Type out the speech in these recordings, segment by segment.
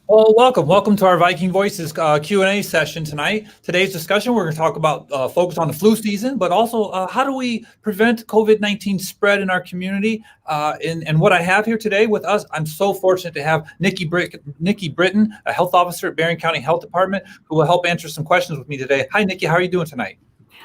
Well, welcome to our Viking Voices Q&A session tonight. Today's discussion, we're going to talk about focus on the flu season, but also how do we prevent COVID-19 spread in our community? And what I have here today with us, I'm so fortunate to have Nicki Britten, a health officer at Berrien County Health Department, who will help answer some questions with me today. Hi, Nicki. How are you doing tonight?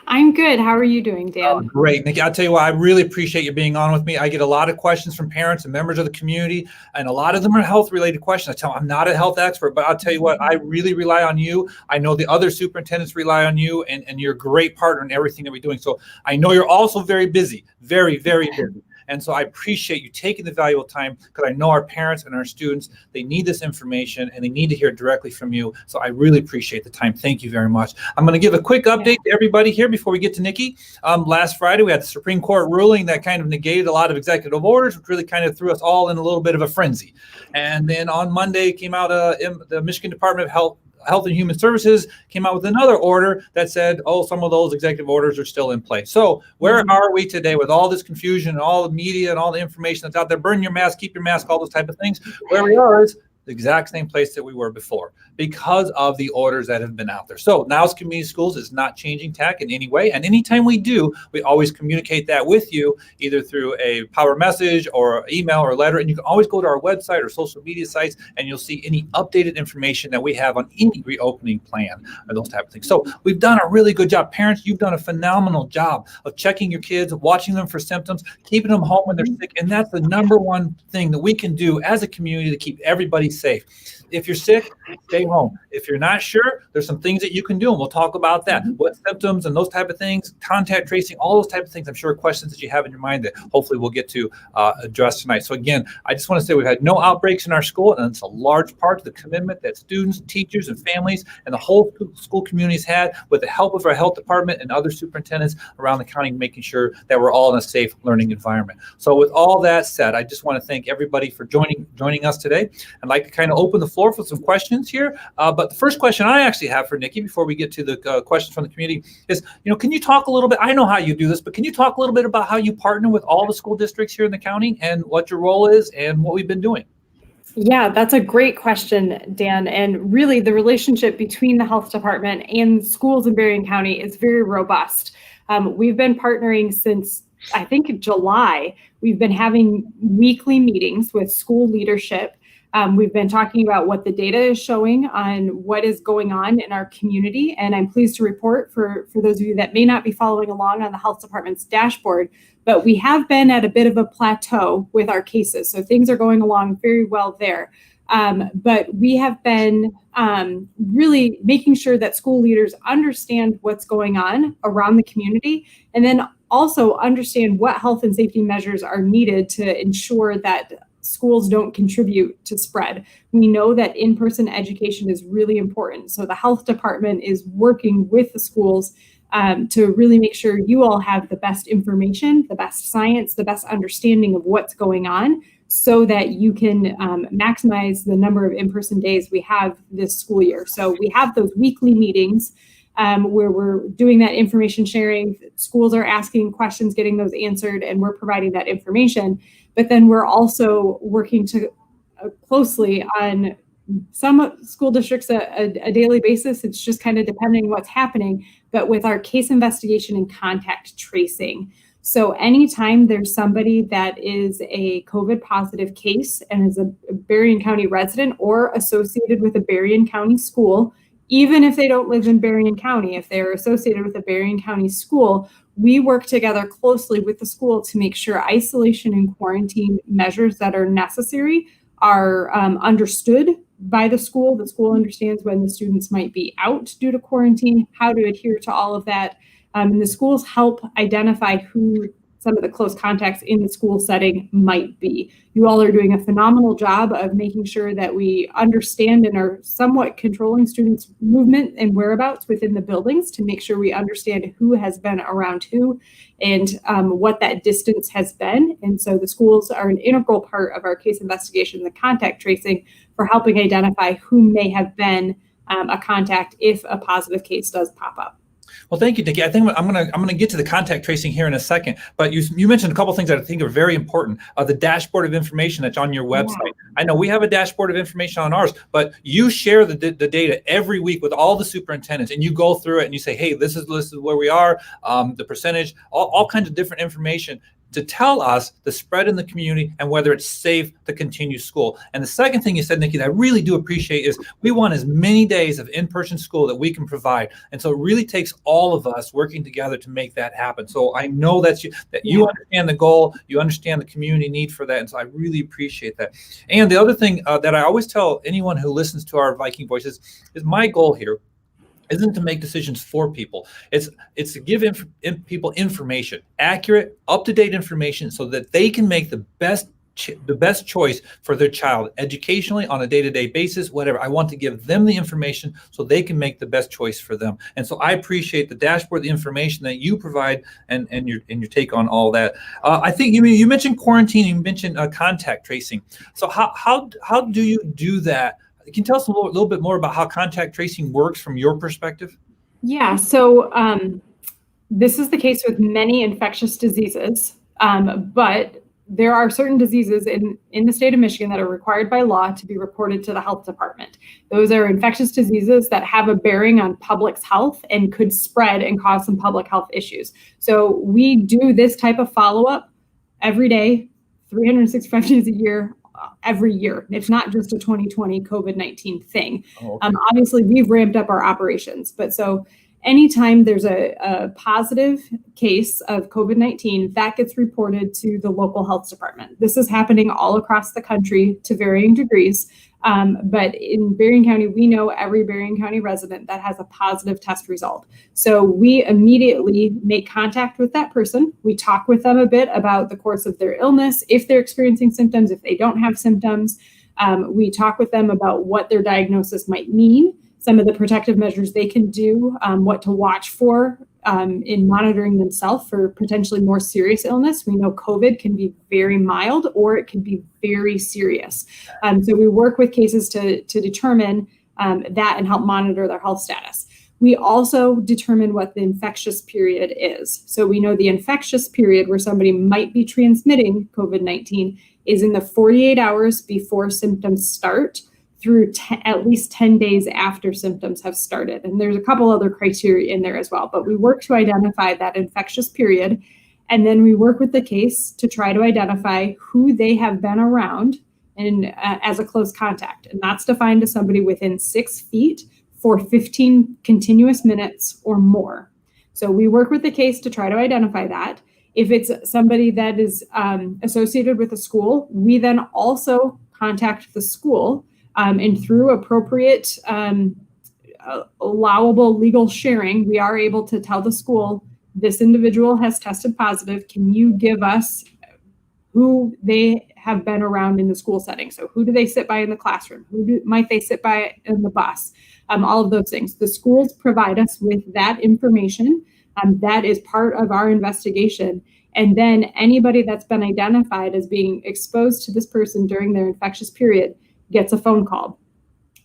I'm good. How are you doing, Dan? Oh, great, Nicki. I'll tell you what, I really appreciate you being on with me. I get a lot of questions from parents and members of the community, and a lot of them are health-related questions. I tell them I'm not a health expert, but I'll tell you what, I really rely on you. I know the other superintendents rely on you, and you're a great partner in everything that we're doing. So I know you're also very busy, very, very busy. And so I appreciate you taking the valuable time, because I know our parents and our students, they need this information and they need to hear directly from you. So I really appreciate the time. Thank you very much. I'm going to give a quick update to everybody here before we get to Nicki. Last Friday, we had the Supreme Court ruling that kind of negated a lot of executive orders, which really kind of threw us all in a little bit of a frenzy. And then on Monday came out the Michigan Department of Health and Human Services came out with another order that said, oh, some of those executive orders are still in place. So where are we today with all this confusion and all the media and all the information that's out there? Burn your mask, keep your mask, all those type of things. Where we are is the exact same place that we were before because of the orders that have been out there. So now's community schools is not changing tack in any way. And anytime we do, we always communicate that with you, either through a power message or email or letter. And you can always go to our website or social media sites, and you'll see any updated information that we have on any reopening plan or those type of things. So we've done a really good job. Parents, you've done a phenomenal job of checking your kids, watching them for symptoms, keeping them home when they're sick. And that's the number one thing that we can do as a community to keep everybody safe. If you're sick, stay home. If you're not sure, there's some things that you can do, and we'll talk about that. What symptoms and those type of things, contact tracing, all those type of things. I'm sure questions that you have in your mind that hopefully we'll get to address tonight. So again, I just want to say we've had no outbreaks in our school, and it's a large part of the commitment that students, teachers, and families and the whole school community's had with the help of our health department and other superintendents around the county, making sure that we're all in a safe learning environment. So with all that said, I just want to thank everybody for joining us today. I'd like to kind of open the floor for some questions here. But the first question I actually have for Nicki before we get to the questions from the community is, can you talk a little bit, I know how you do this, but can you talk a little bit about how you partner with all the school districts here in the county and what your role is and what we've been doing? Yeah, that's a great question, Dan. And really the relationship between the health department and schools in Berrien County is very robust. We've been partnering since, I think, July. We've been having weekly meetings with school leadership. We've been talking about what the data is showing on what is going on in our community. And I'm pleased to report for those of you that may not be following along on the health department's dashboard, but we have been at a bit of a plateau with our cases. So things are going along very well there. But we have been really making sure that school leaders understand what's going on around the community, and then also understand what health and safety measures are needed to ensure that schools don't contribute to spread. We know that in-person education is really important. So the health department is working with the schools to really make sure you all have the best information, the best science, the best understanding of what's going on, so that you can maximize the number of in-person days we have this school year. So we have those weekly meetings where we're doing that information sharing. Schools are asking questions, getting those answered, and we're providing that information. But then we're also working closely on some school districts a daily basis. It's just kind of depending what's happening, but with our case investigation and contact tracing. So anytime there's somebody that is a COVID positive case and is a Berrien County resident or associated with a Berrien County school, even if they don't live in Berrien County, if they're associated with a Berrien County school, we work together closely with the school to make sure isolation and quarantine measures that are necessary are understood by the school. The school understands when the students might be out due to quarantine, how to adhere to all of that. And the schools help identify who some of the close contacts in the school setting might be. You all are doing a phenomenal job of making sure that we understand and are somewhat controlling students' movement and whereabouts within the buildings to make sure we understand who has been around who and what that distance has been. And so the schools are an integral part of our case investigation, the contact tracing, for helping identify who may have been a contact if a positive case does pop up. Well, thank you, Nicki. I think I'm gonna get to the contact tracing here in a second, but you mentioned a couple things that I think are very important. The dashboard of information that's on your website. I know we have a dashboard of information on ours, but you share the data every week with all the superintendents, and you go through it and you say, hey, this is where we are, the percentage, all kinds of different information to tell us the spread in the community and whether it's safe to continue school. And the second thing you said, Nicki, that I really do appreciate is we want as many days of in-person school that we can provide. And so it really takes all of us working together to make that happen. So I know that you understand the goal, you understand the community need for that. And so I really appreciate that. And the other thing that I always tell anyone who listens to our Viking Voices is my goal here isn't to make decisions for people. It's to give people information, accurate, up-to-date information, so that they can make the best choice for their child educationally on a day-to-day basis, whatever. I want to give them the information so they can make the best choice for them. And so I appreciate the dashboard, the information that you provide, and your take on all that. I think you mentioned quarantine, you mentioned contact tracing. So how do you do that? Can you tell us a little bit more about how contact tracing works from your perspective? Yeah, so this is the case with many infectious diseases, but there are certain diseases in the state of Michigan that are required by law to be reported to the health department. Those are infectious diseases that have a bearing on public's health and could spread and cause some public health issues. So we do this type of follow-up every day, 365 days a year, every year. It's not just a 2020 COVID-19 thing. Oh, okay. Obviously, we've ramped up our operations, but so anytime there's a positive case of COVID-19, that gets reported to the local health department. This is happening all across the country to varying degrees. But in Berrien County, we know every Berrien County resident that has a positive test result. So we immediately make contact with that person. We talk with them a bit about the course of their illness, if they're experiencing symptoms, if they don't have symptoms. We talk with them about what their diagnosis might mean, some of the protective measures they can do, what to watch for in monitoring themselves for potentially more serious illness. We know COVID can be very mild or it can be very serious. So we work with cases to determine that and help monitor their health status. We also determine what the infectious period is. So we know the infectious period where somebody might be transmitting COVID-19 is in the 48 hours before symptoms start through at least 10 days after symptoms have started. And there's a couple other criteria in there as well, but we work to identify that infectious period. And then we work with the case to try to identify who they have been around and as a close contact. And that's defined as somebody within 6 feet for 15 continuous minutes or more. So we work with the case to try to identify that. If it's somebody that is associated with a school, we then also contact the school and through appropriate allowable legal sharing, we are able to tell the school, this individual has tested positive. Can you give us who they have been around in the school setting? So who do they sit by in the classroom? Might they sit by in the bus? All of those things. The schools provide us with that information. That is part of our investigation. And then anybody that's been identified as being exposed to this person during their infectious period gets a phone call.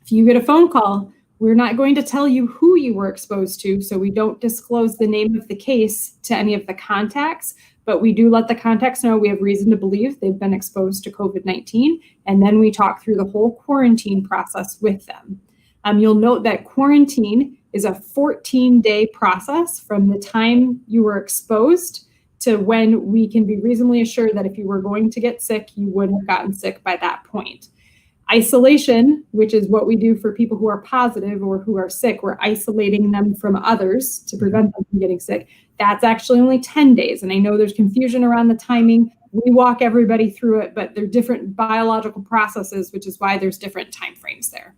If you get a phone call, we're not going to tell you who you were exposed to, so we don't disclose the name of the case to any of the contacts, but we do let the contacts know we have reason to believe they've been exposed to COVID-19, and then we talk through the whole quarantine process with them. You'll note that quarantine is a 14-day process from the time you were exposed to when we can be reasonably assured that if you were going to get sick, you would have gotten sick by that point. Isolation, which is what we do for people who are positive or who are sick, we're isolating them from others to prevent them from getting sick. That's actually only 10 days. And I know there's confusion around the timing. We walk everybody through it, but they're different biological processes, which is why there's different timeframes there.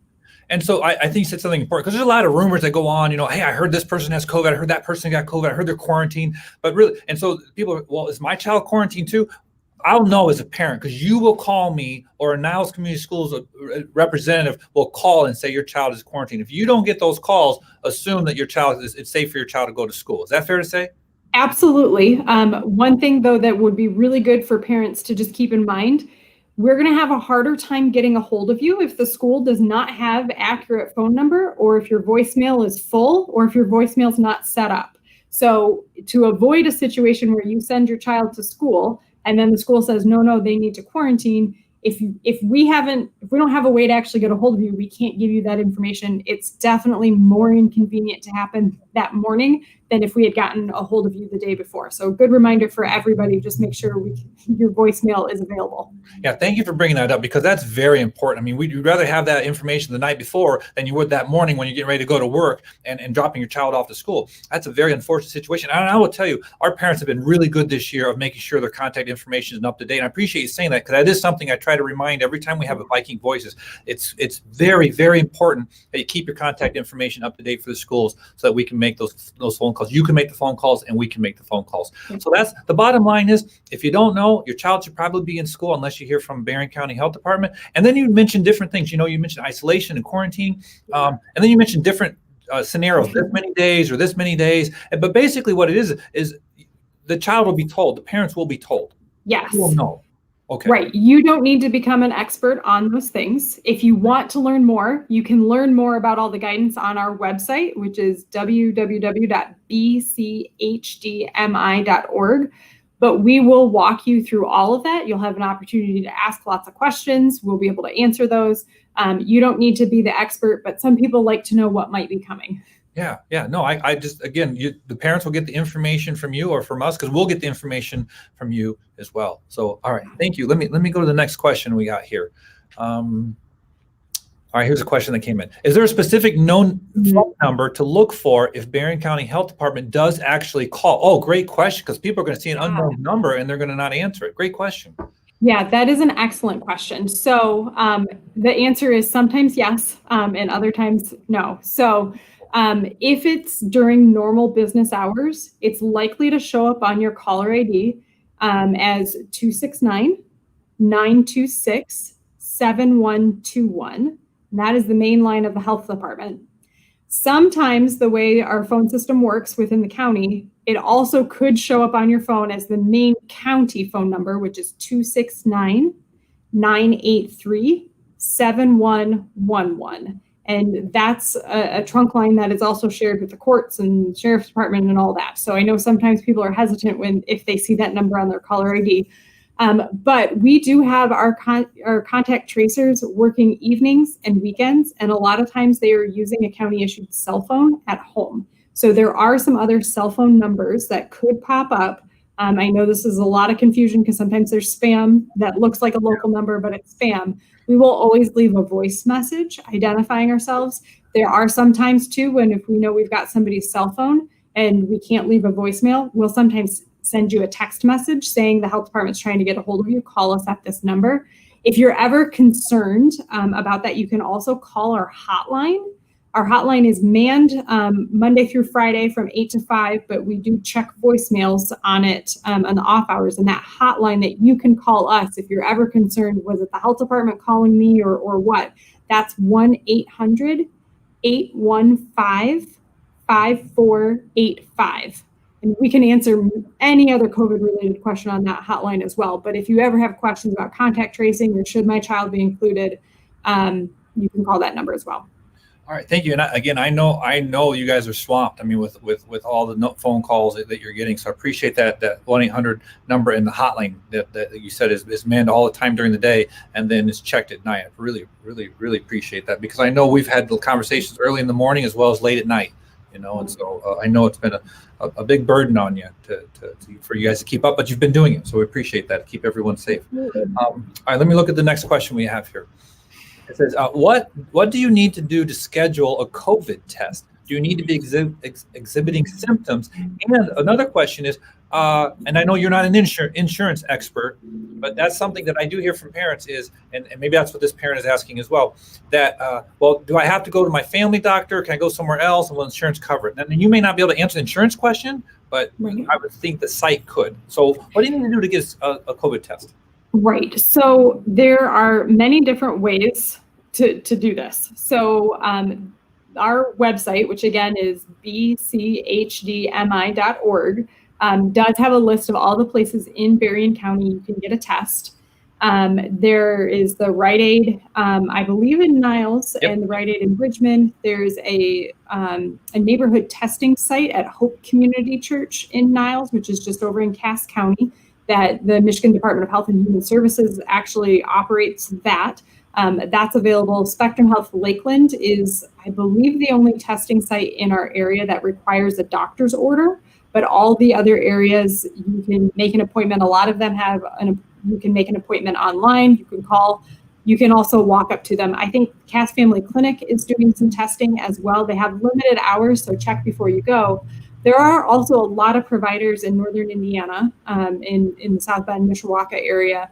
And so I think you said something important, because there's a lot of rumors that go on, hey, I heard this person has COVID. I heard that person got COVID. I heard they're quarantined. But really, and so people are, well, is my child quarantined too? I'll know as a parent, because you will call me, or a Niles Community Schools representative will call and say your child is quarantined. If you don't get those calls, assume that it's safe for your child to go to school. Is that fair to say? Absolutely. One thing, though, that would be really good for parents to just keep in mind, we're going to have a harder time getting a hold of you if the school does not have accurate phone number, or if your voicemail is full, or if your voicemail is not set up. So to avoid a situation where you send your child to school and then the school says, no, they need to quarantine, if we don't have a way to actually get a hold of you, we can't give you that information. It's definitely more inconvenient to happen that morning than if we had gotten a hold of you the day before. So good reminder for everybody, just make sure your voicemail is available. Yeah, thank you for bringing that up, because that's very important. I mean, we'd rather have that information the night before than you would that morning when you're getting ready to go to work and dropping your child off to school. That's a very unfortunate situation. And I will tell you, our parents have been really good this year of making sure their contact information is up to date. And I appreciate you saying that, because that is something I try to remind every time we have a Viking Voices. It's very, very important that you keep your contact information up to date for the schools so that we can make those phone calls. You can make the phone calls and we can make the phone calls. So that's the bottom line. Is if you don't know, your child should probably be in school unless you hear from Berrien County Health Department. And then you mentioned different things. You mentioned isolation and quarantine. And then you mentioned different scenarios, this many days or this many days. But basically what it is the child will be told, the parents will be told. Yes. You will know. Okay. Right. You don't need to become an expert on those things. If you want to learn more, you can learn more about all the guidance on our website, which is www.bchdmi.org. But we will walk you through all of that. You'll have an opportunity to ask lots of questions. We'll be able to answer those. You don't need to be the expert, but some people like to know what might be coming. Yeah. No, I just, again, the parents will get the information from you or from us, because we'll get the information from you as well. So, all right, thank you. Let me go to the next question we got here. All right, here's a question that came in. Is there a specific known phone number to look for if Berrien County Health Department does actually call? Oh, great question, because people are going to see an unknown number and they're going to not answer it. Great question. Yeah, that is an excellent question. So the answer is sometimes yes, and other times no. So if it's during normal business hours, it's likely to show up on your caller ID as 269-926-7121. And that is the main line of the health department. Sometimes the way our phone system works within the county, it also could show up on your phone as the main county phone number, which is 269-983-7111. And that's a trunk line that is also shared with the courts and sheriff's department and all that. So I know sometimes people are hesitant if they see that number on their caller ID. But we do have our contact tracers working evenings and weekends, and a lot of times they are using a county issued cell phone at home. So there are some other cell phone numbers that could pop up. I know this is a lot of confusion because sometimes there's spam that looks like a local number, but it's spam. We will always leave a voice message identifying ourselves. There are some times too when if we know we've got somebody's cell phone and we can't leave a voicemail, we'll sometimes send you a text message saying the health department's trying to get a hold of you, call us at this number. If you're ever concerned about that, you can also call our hotline. Our hotline is manned Monday through Friday from 8 to 5, but we do check voicemails on it on the off hours. And that hotline that you can call us if you're ever concerned, was it the health department calling me or what? That's 1-800-815-5485. And we can answer any other COVID-related question on that hotline as well. But if you ever have questions about contact tracing or should my child be included, you can call that number as well. All right, thank you. And again, I know you guys are swamped. I mean, with all the phone calls that you're getting. So I appreciate that 1-800 number and the hotline that you said is manned all the time during the day and then is checked at night. I really appreciate that, because I know we've had the conversations early in the morning as well as late at night. And so I know it's been a big burden on you for you guys to keep up, but you've been doing it. So we appreciate that. Keep everyone safe. All right, let me look at the next question we have here. It says, what do you need to do to schedule a COVID test? Do you need to be exhibiting symptoms? And another question is, and I know you're not an insurance expert, but that's something that I do hear from parents is, and maybe that's what this parent is asking as well, that, well, do I have to go to my family doctor? Can I go somewhere else? And will insurance cover it? And you may not be able to answer the insurance question, but I would think the site could. So what do you need to do to get a COVID test? Right. So there are many different ways to do this. So our website, which again is bchdmi.org, does have a list of all the places in Berrien County you can get a test. There is the Rite Aid, I believe in Niles, Yep. and the Rite Aid in Bridgman. There's a neighborhood testing site at Hope Community Church in Niles, which is just over in Cass County. that the Michigan Department of Health and Human Services actually operates that. That's available. Spectrum Health Lakeland is, I believe, the only testing site in our area that requires a doctor's order, but all the other areas you can make an appointment. A lot of them you can make an appointment online, you can call, you can also walk up to them. I think Cass Family Clinic is doing some testing as well. They have limited hours, so check before you go. There are also a lot of providers in northern Indiana, in the South Bend, Mishawaka area.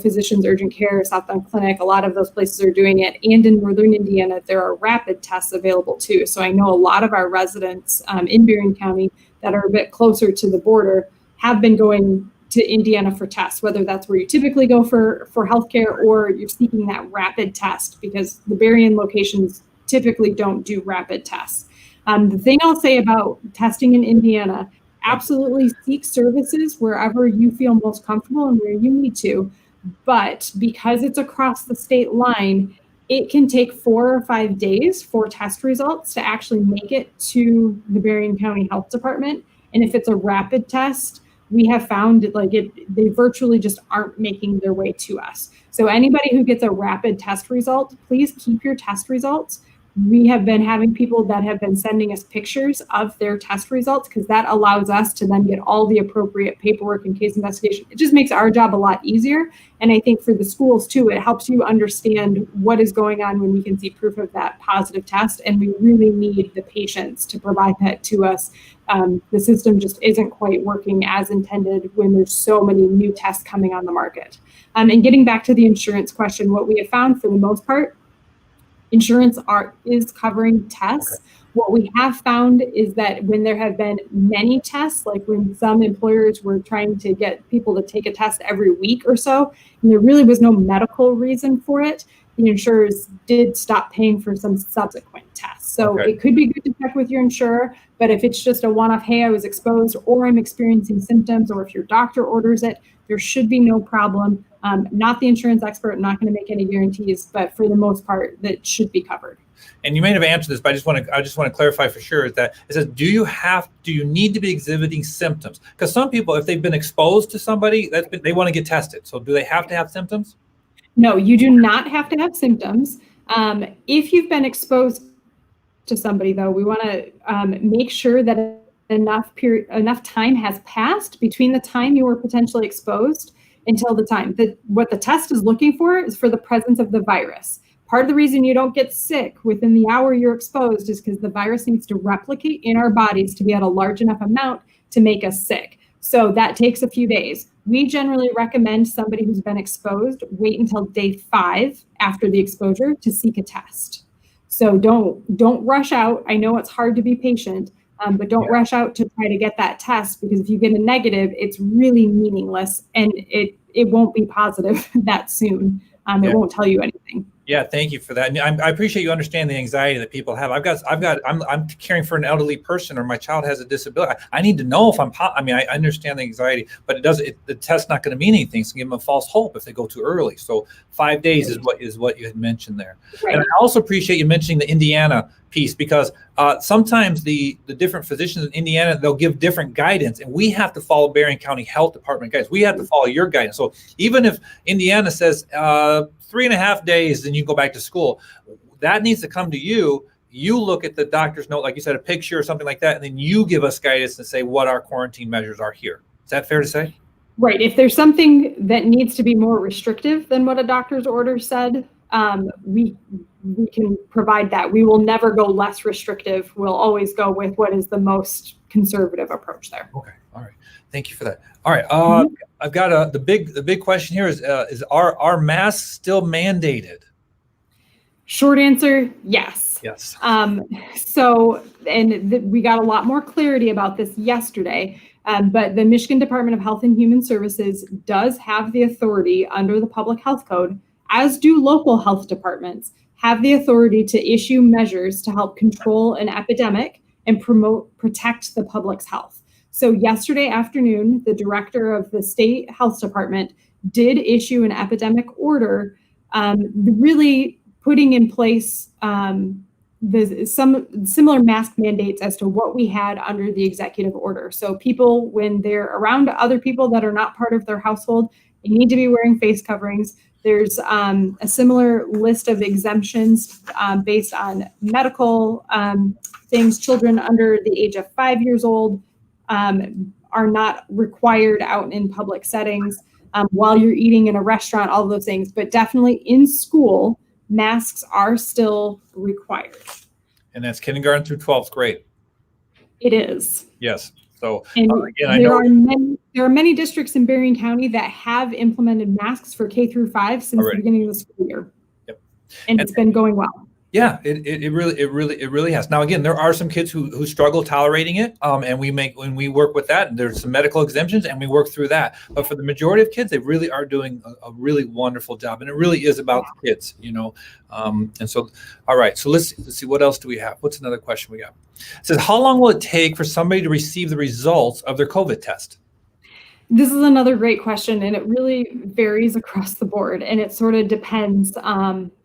Physicians Urgent Care, South Bend Clinic, a lot of those places are doing it. And in northern Indiana, there are rapid tests available too. So I know a lot of our residents in Berrien County that are a bit closer to the border have been going to Indiana for tests, whether that's where you typically go for healthcare or you're seeking that rapid test, because the Berrien locations typically don't do rapid tests. The thing I'll say about testing in Indiana, absolutely seek services wherever you feel most comfortable and where you need to. But because it's across the state line, it can take 4 or 5 days for test results to actually make it to the Berrien County Health Department. And if it's a rapid test, we have found they virtually just aren't making their way to us. So anybody who gets a rapid test result, please keep your test results. We have been having people that have been sending us pictures of their test results, because that allows us to then get all the appropriate paperwork and case investigation. It just makes our job a lot easier. And I think for the schools too, it helps you understand what is going on when we can see proof of that positive test. And we really need the patients to provide that to us. The system just isn't quite working as intended when there's so many new tests coming on the market. And getting back to the insurance question, what we have found for the most part, insurance is covering tests. Okay. What we have found is that when there have been many tests, like when some employers were trying to get people to take a test every week or so, and there really was no medical reason for it, the insurers did stop paying for some subsequent tests. So okay. It could be good to check with your insurer, but if it's just a one-off, hey, I was exposed or I'm experiencing symptoms, or if your doctor orders it, there should be no problem. Not the insurance expert, not going to make any guarantees, but for the most part, that should be covered. And you may have answered this, but I just want to clarify for sure that it says, do you need to be exhibiting symptoms? Because some people, if they've been exposed to somebody, they want to get tested. So do they have to have symptoms? No, you do not have to have symptoms. If you've been exposed to somebody, though, we want to make sure that enough time has passed between the time you were potentially exposed until the time. What the test is looking for is for the presence of the virus. Part of the reason you don't get sick within the hour you're exposed is because the virus needs to replicate in our bodies to be at a large enough amount to make us sick. So that takes a few days. We generally recommend somebody who's been exposed wait until day 5 after the exposure to seek a test. So don't rush out. I know it's hard to be patient, but don't rush out to try to get that test, because if you get a negative, it's really meaningless, and it won't be positive that soon. It won't tell you anything. Yeah, thank you for that. And I appreciate you understand the anxiety that people have. I'm caring for an elderly person, or my child has a disability. I need to know if I understand the anxiety, but the test's not going to mean anything. So give them a false hope if they go too early. So 5 days is what you had mentioned there. Right. And I also appreciate you mentioning the Indiana piece, because sometimes the different physicians in Indiana, they'll give different guidance, and we have to follow Berrien County Health Department guidance. We have to follow your guidance. So even if Indiana says 3.5 days, then you go back to school, that needs to come to you. You look at the doctor's note, like you said, a picture or something like that, and then you give us guidance and say what our quarantine measures are here. Is that fair to say? Right. If there's something that needs to be more restrictive than what a doctor's order said, we can provide that. We will never go less restrictive. We'll always go with what is the most conservative approach there. Okay. All right. Thank you for that. All right. I've got the big question here is are masks still mandated? Short answer, yes. Yes. We got a lot more clarity about this yesterday, but the Michigan Department of Health and Human Services does have the authority under the Public Health Code, as do local health departments, have the authority to issue measures to help control an epidemic and protect the public's health. So yesterday afternoon, the director of the state health department did issue an epidemic order, really putting in place there's some similar mask mandates as to what we had under the executive order. So people, when they're around other people that are not part of their household, they need to be wearing face coverings. There's a similar list of exemptions based on medical things. Children under the age of 5 years old are not required out in public settings while you're eating in a restaurant, all of those things. But definitely in school, masks are still required. And that's kindergarten through 12th grade. It is. Yes. So and again, there are many districts in Berrien County that have implemented masks for K through 5 since the beginning of the school year. Yep. And it's been going well. Yeah, it really has. Now, again, there are some kids who struggle tolerating it, and when we work with that, and there's some medical exemptions, and we work through that. But for the majority of kids, they really are doing a really wonderful job, and it really is about the kids, And so, all right, so let's see, what else do we have? What's another question we got? It says, how long will it take for somebody to receive the results of their COVID test? This is another great question, and it really varies across the board, and it sort of depends.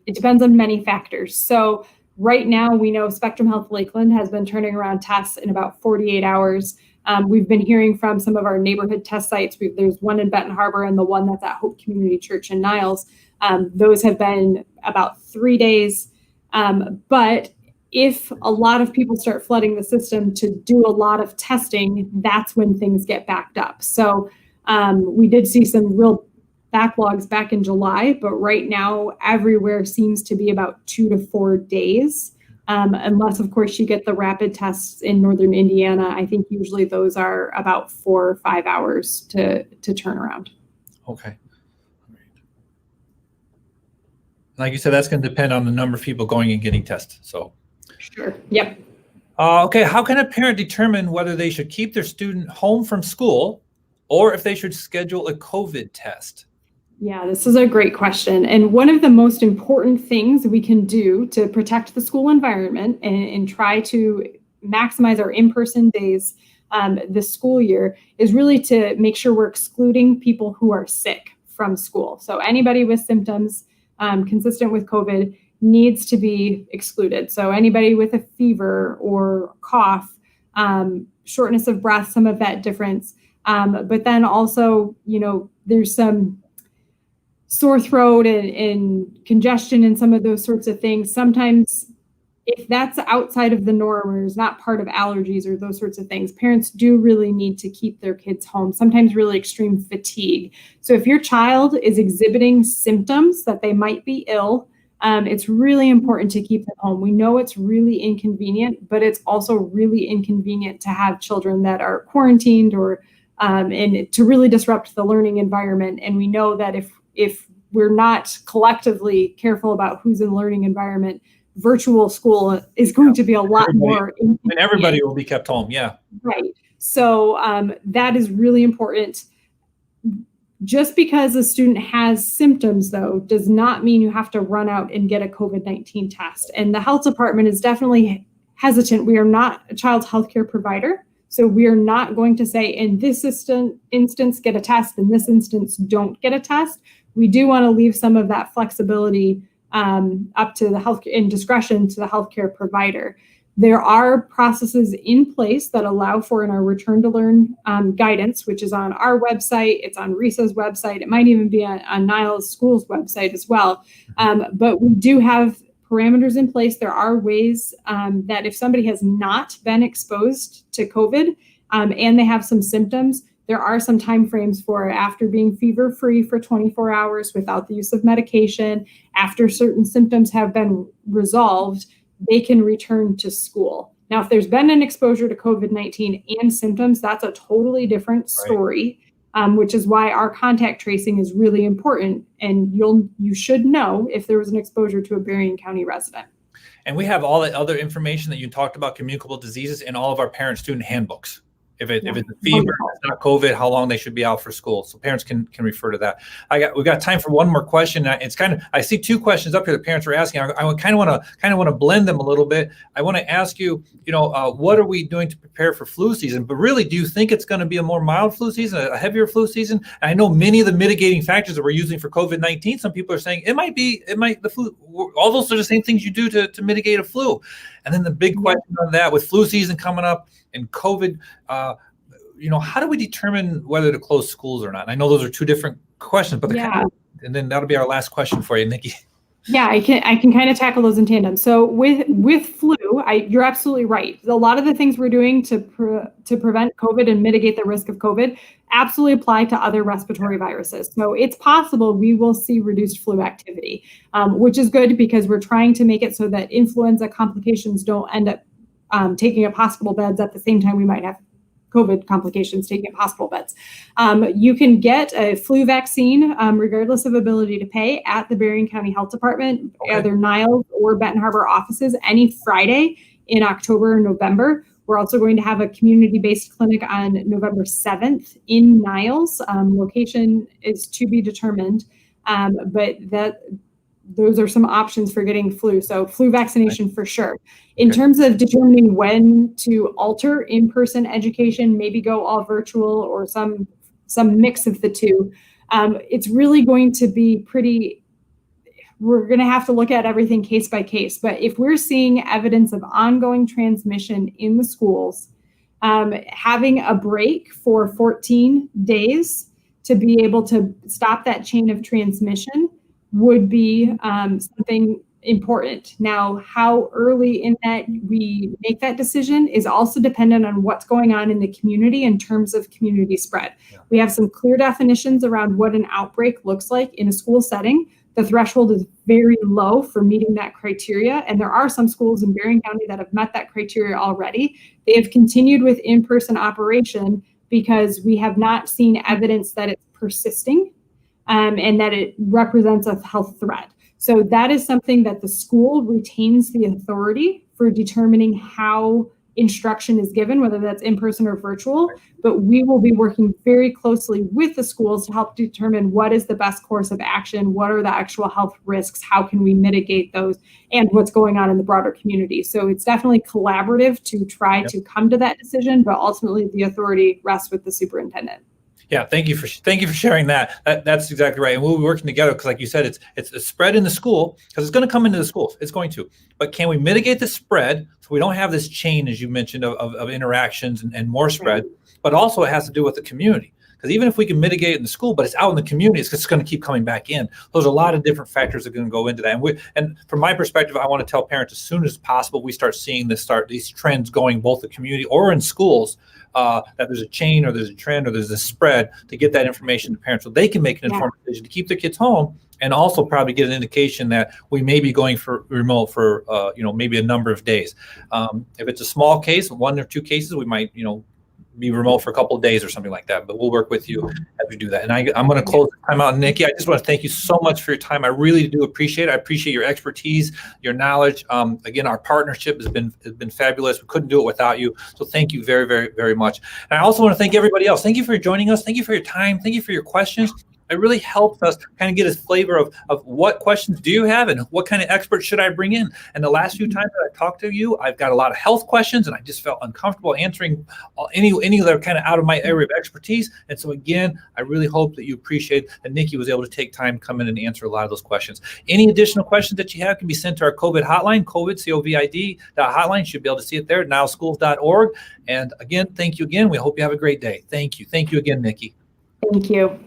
It depends on many factors. So right now, we know Spectrum Health Lakeland has been turning around tests in about 48 hours. We've been hearing from some of our neighborhood test sites. There's one in Benton Harbor and the one that's at Hope Community Church in Niles. Those have been about 3 days. But if a lot of people start flooding the system to do a lot of testing, that's when things get backed up. So we did see some real backlogs back in July, but right now everywhere seems to be about 2 to 4 days. Unless, of course, you get the rapid tests in northern Indiana. I think usually those are about 4 or 5 hours to turn around. Okay. Like you said, that's going to depend on the number of people going and getting tested. So. Sure. Yep. Okay. How can a parent determine whether they should keep their student home from school or if they should schedule a COVID test? Yeah, this is a great question. And one of the most important things we can do to protect the school environment and try to maximize our in-person days this school year is really to make sure we're excluding people who are sick from school. So anybody with symptoms consistent with COVID needs to be excluded. So anybody with a fever or cough, shortness of breath, some of that difference. But then also, there's some sore throat and congestion and some of those sorts of things. Sometimes if that's outside of the norm or is not part of allergies or those sorts of things, parents do really need to keep their kids home, sometimes really extreme fatigue. So if your child is exhibiting symptoms that they might be ill, it's really important to keep them home. We know it's really inconvenient, but it's also really inconvenient to have children that are quarantined or and to really disrupt the learning environment. And we know that if we're not collectively careful about who's in the learning environment, virtual school is going to be a lot more. And everybody will be kept home. Yeah. Right. So that is really important. Just because a student has symptoms, though, does not mean you have to run out and get a COVID-19 test. And the health department is definitely hesitant. We are not a child's healthcare provider. So we are not going to say in this instance, get a test, in this instance, don't get a test. We do want to leave some of that flexibility up to the health and discretion to the healthcare provider. There are processes in place that allow for in our return to learn guidance, which is on our website. It's on RISA's website. It might even be on Niles School's website as well. But we do have parameters in place. There are ways that if somebody has not been exposed to COVID and they have some symptoms, there are some timeframes for after being fever-free for 24 hours without the use of medication, after certain symptoms have been resolved, they can return to school. Now, if there's been an exposure to COVID-19 and symptoms, that's a totally different story, which is why our contact tracing is really important. And you should know if there was an exposure to a Berrien County resident. And we have all that other information that you talked about, communicable diseases, in all of our parent-student handbooks. If it's a fever, it's not COVID, how long they should be out for school. So parents can refer to that. We've got time for one more question. It's kind of, I see two questions up here that parents are asking. I kind of want to blend them a little bit. I want to ask you, what are we doing to prepare for flu season? But really, do you think it's going to be a more mild flu season, a heavier flu season? And I know many of the mitigating factors that we're using for COVID-19, some people are saying the flu, all those are the same things you do to mitigate a flu. And then the big question on that, with flu season coming up and COVID, how do we determine whether to close schools or not? And I know those are two different questions, but and then that'll be our last question for you, Nicki. Yeah, I can kind of tackle those in tandem. So with flu, you're absolutely right. A lot of the things we're doing to prevent COVID and mitigate the risk of COVID absolutely apply to other respiratory viruses. So it's possible we will see reduced flu activity, which is good because we're trying to make it so that influenza complications don't end up taking up hospital beds at the same time we might have COVID complications taking up hospital beds. You can get a flu vaccine regardless of ability to pay at the Berrien County Health Department, either Niles or Benton Harbor offices any Friday in October or November. We're also going to have a community-based clinic on November 7th in Niles. Location is to be determined, but those are some options for getting flu. So flu vaccination for sure. In terms of determining when to alter in-person education, maybe go all virtual or some mix of the two, it's really going to be we're going to have to look at everything case by case. But if we're seeing evidence of ongoing transmission in the schools, having a break for 14 days to be able to stop that chain of transmission would be something important. Now, how early in that we make that decision is also dependent on what's going on in the community in terms of community spread. Yeah. We have some clear definitions around what an outbreak looks like in a school setting. The threshold is very low for meeting that criteria, and there are some schools in Berrien County that have met that criteria already. They have continued with in-person operation because we have not seen evidence that it's persisting. And that it represents a health threat. So that is something that the school retains the authority for determining how instruction is given, whether that's in person or virtual. But we will be working very closely with the schools to help determine what is the best course of action, what are the actual health risks, how can we mitigate those, and what's going on in the broader community. So it's definitely collaborative to try to come to that decision, but ultimately the authority rests with the superintendent. Yeah, thank you for sharing that. That's exactly right. And we'll be working together because, like you said, it's a spread in the school because it's going to come into the schools. It's going to. But can we mitigate the spread so we don't have this chain, as you mentioned, of interactions and more spread? But also it has to do with the community. Because even if we can mitigate it in the school, but it's out in the community, it's just going to keep coming back in. There's a lot of different factors that are going to go into that. And from my perspective, I want to tell parents as soon as possible we start seeing these trends going both the community or in schools, that there's a chain or there's a trend or there's a spread, to get that information to parents so they can make an informed decision to keep their kids home, and also probably get an indication that we may be going for remote for maybe a number of days. If it's a small case, 1 or 2 cases, we might be remote for a couple of days or something like that, but we'll work with you as we do that. And I'm going to close the time out. Nicki, I just want to thank you so much for your time. I really do appreciate it. I appreciate your expertise, your knowledge. Again, our partnership has been fabulous. We couldn't do it without you. So thank you very, very, very much. And I also want to thank everybody else. Thank you for joining us. Thank you for your time. Thank you for your questions. It really helps us kind of get a flavor of what questions do you have and what kind of experts should I bring in. And the last few times that I talked to you, I've got a lot of health questions and I just felt uncomfortable answering any that are kind of out of my area of expertise. And so again, I really hope that you appreciate that Nicki was able to take time to come in and answer a lot of those questions. Any additional questions that you have can be sent to our COVID hotline, COVID hotline. You should be able to see it there at nowschools.org. And again, thank you again. We hope you have a great day. Thank you. Thank you again, Nicki. Thank you.